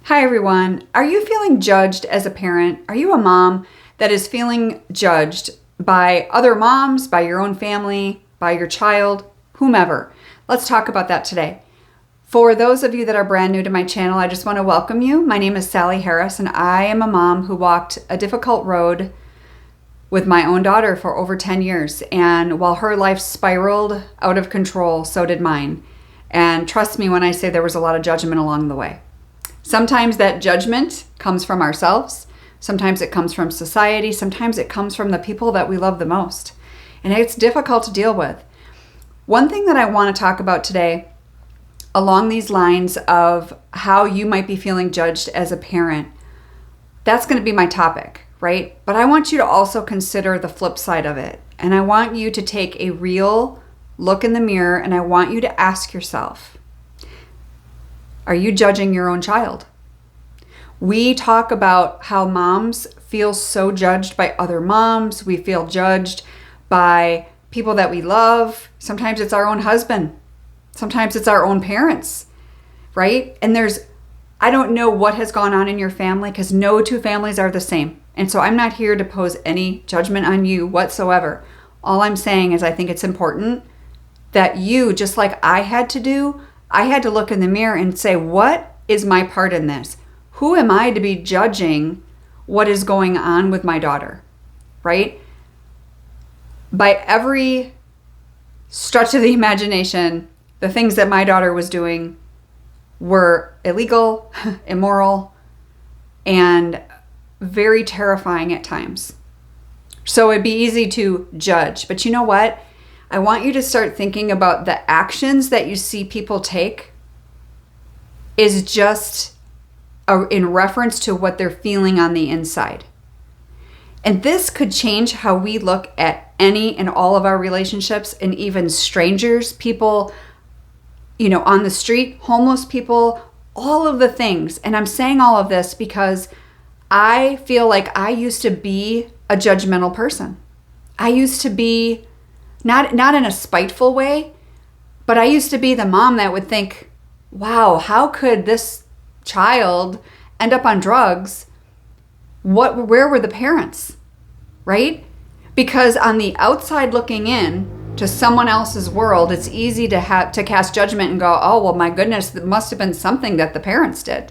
Hi everyone. Are you feeling judged as a parent? Are you a mom that is feeling judged by other moms, by your own family, by your child, whomever? Let's talk about that today. For those of you that are brand new to my channel, I just want to welcome you. My name is Sally Harris and I am a mom who walked a difficult road with my own daughter for over 10 years. And while her life spiraled out of control, so did mine. And trust me when I say there was a lot of judgment along the way. Sometimes that judgment comes from ourselves. Sometimes it comes from society. Sometimes it comes from the people that we love the most. And it's difficult to deal with. One thing that I want to talk about today, along these lines of how you might be feeling judged as a parent, that's going to be my topic, right? But I want you to also consider the flip side of it. And I want you to take a real look in the mirror and I want you to ask yourself, are you judging your own child? We talk about how moms feel so judged by other moms. We feel judged by people that we love. Sometimes it's our own husband. Sometimes it's our own parents, right? And I don't know what has gone on in your family because no two families are the same. And so I'm not here to pose any judgment on you whatsoever. All I'm saying is I think it's important that you, just like I had to do, I had to look in the mirror and say, what is my part in this? Who am I to be judging what is going on with my daughter, right? By every stretch of the imagination, the things that my daughter was doing were illegal, immoral, and very terrifying at times. So it'd be easy to judge. But you know what? I want you to start thinking about the actions that you see people take is just in reference to what they're feeling on the inside. And this could change how we look at any and all of our relationships and even strangers, people, on the street, homeless people, all of the things. And I'm saying all of this because I feel like I used to be a judgmental person. I used to be not in a spiteful way, but I used to be the mom that would think, wow, how could this child end up on drugs? Where were the parents, right? Because on the outside looking in to someone else's world, it's easy to cast judgment and go, oh, well, my goodness, there must have been something that the parents did.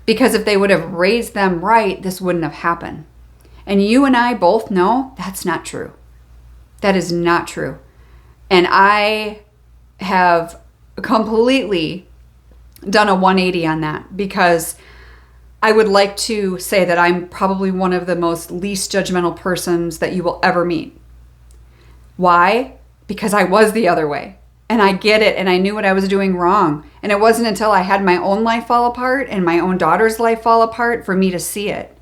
Because if they would have raised them right, this wouldn't have happened. And you and I both know that's not true. That is not true. And I have completely done a 180 on that because I would like to say that I'm probably one of the most least judgmental persons that you will ever meet. Why? Because I was the other way. And I get it. And I knew what I was doing wrong. And it wasn't until I had my own life fall apart and my own daughter's life fall apart for me to see it.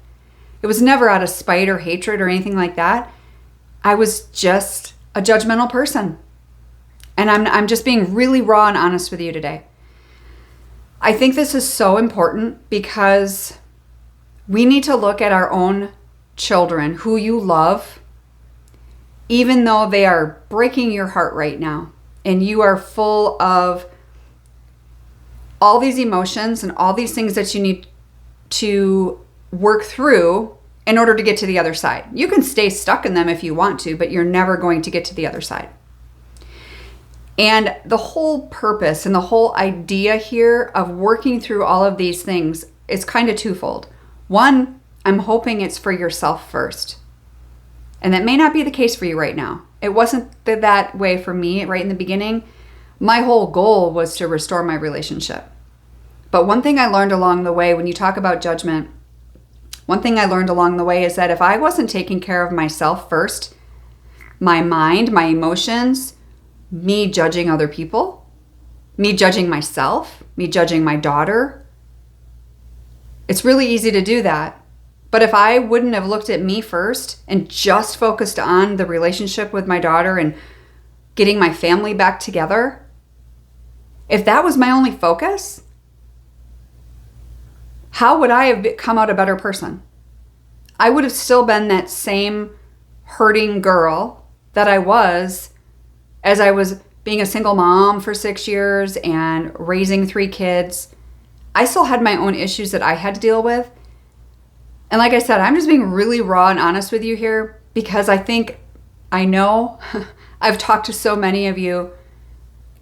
It was never out of spite or hatred or anything like that. I was just a judgmental person. And I'm just being really raw and honest with you today. I think this is so important because we need to look at our own children who you love, even though they are breaking your heart right now. And you are full of all these emotions and all these things that you need to work through in order to get to the other side. You can stay stuck in them if you want to, but you're never going to get to the other side. And the whole purpose and the whole idea here of working through all of these things is kind of twofold. One, I'm hoping it's for yourself first. And that may not be the case for you right now. It wasn't that way for me right in the beginning. My whole goal was to restore my relationship. But one thing I learned along the way, when you talk about judgment, one thing I learned along the way is that if I wasn't taking care of myself first, my mind, my emotions, me judging other people, me judging myself, me judging my daughter, it's really easy to do that. But if I wouldn't have looked at me first and just focused on the relationship with my daughter and getting my family back together, if that was my only focus, how would I have come out a better person? I would have still been that same hurting girl that I was as I was being a single mom for 6 years and raising 3 kids. I still had my own issues that I had to deal with. And like I said, I'm just being really raw and honest with you here because I know I've talked to so many of you,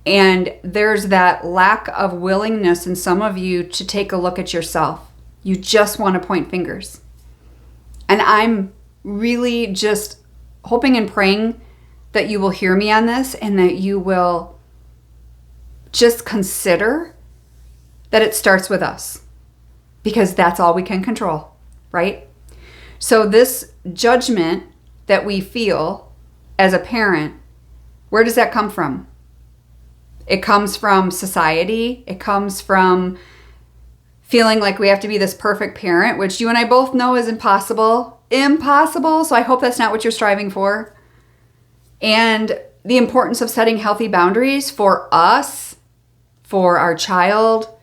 and there's that lack of willingness in some of you to take a look at yourself. You just want to point fingers. And I'm really just hoping and praying that you will hear me on this and that you will just consider that it starts with us, because that's all we can control, right? So this judgment that we feel as a parent, where does that come from? It comes from society. It comes from feeling like we have to be this perfect parent, which you and I both know is impossible. Impossible. So I hope that's not what you're striving for. And the importance of setting healthy boundaries for us, for our child,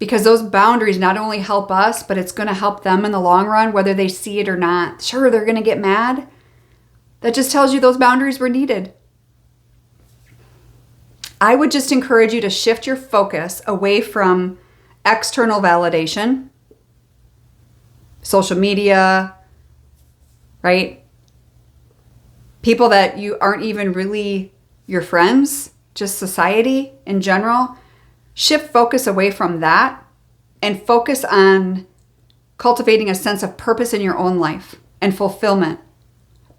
because those boundaries not only help us, but it's going to help them in the long run, whether they see it or not. Sure, they're going to get mad. That just tells you those boundaries were needed. I would just encourage you to shift your focus away from external validation, social media, right? People that you aren't even really your friends, just society in general. Shift focus away from that and focus on cultivating a sense of purpose in your own life and fulfillment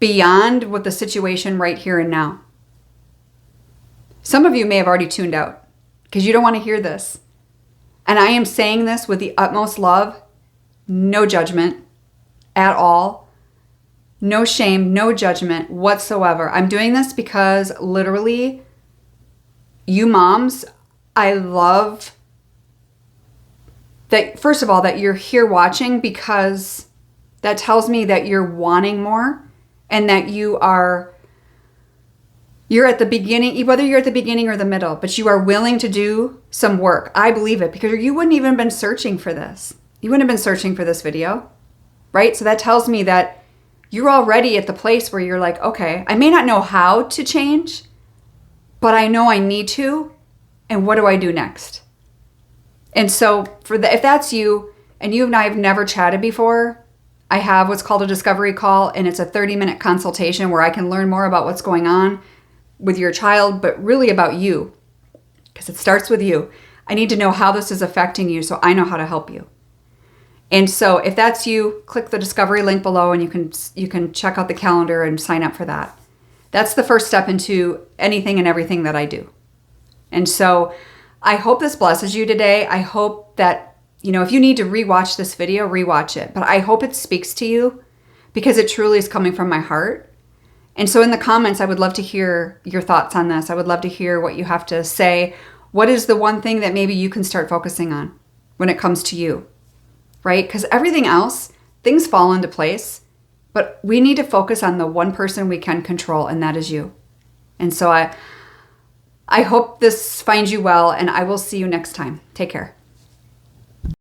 beyond what the situation right here and now. Some of you may have already tuned out because you don't want to hear this. And I am saying this with the utmost love, no judgment at all, no shame, no judgment whatsoever. I'm doing this because literally, you moms, I love that, first of all, that you're here watching, because that tells me that you're wanting more and that you're at the beginning, whether you're at the beginning or the middle, but you are willing to do some work. I believe it, because you wouldn't even been searching for this. You wouldn't have been searching for this video, right? So that tells me that you're already at the place where you're like, okay, I may not know how to change, but I know I need to. And what do I do next? And so if that's you, and you and I have never chatted before, I have what's called a discovery call, and it's a 30-minute consultation where I can learn more about what's going on with your child, but really about you, because it starts with you. I need to know how this is affecting you so I know how to help you. And so if that's you, click the discovery link below and you can check out the calendar and sign up for that. That's the first step into anything and everything that I do. And so I hope this blesses you today. I hope that, if you need to rewatch this video, rewatch it. But I hope it speaks to you, because it truly is coming from my heart. And so in the comments, I would love to hear your thoughts on this. I would love to hear what you have to say. What is the one thing that maybe you can start focusing on when it comes to you, right? Because everything else, things fall into place. But we need to focus on the one person we can control, and that is you. And so I hope this finds you well, and I will see you next time. Take care.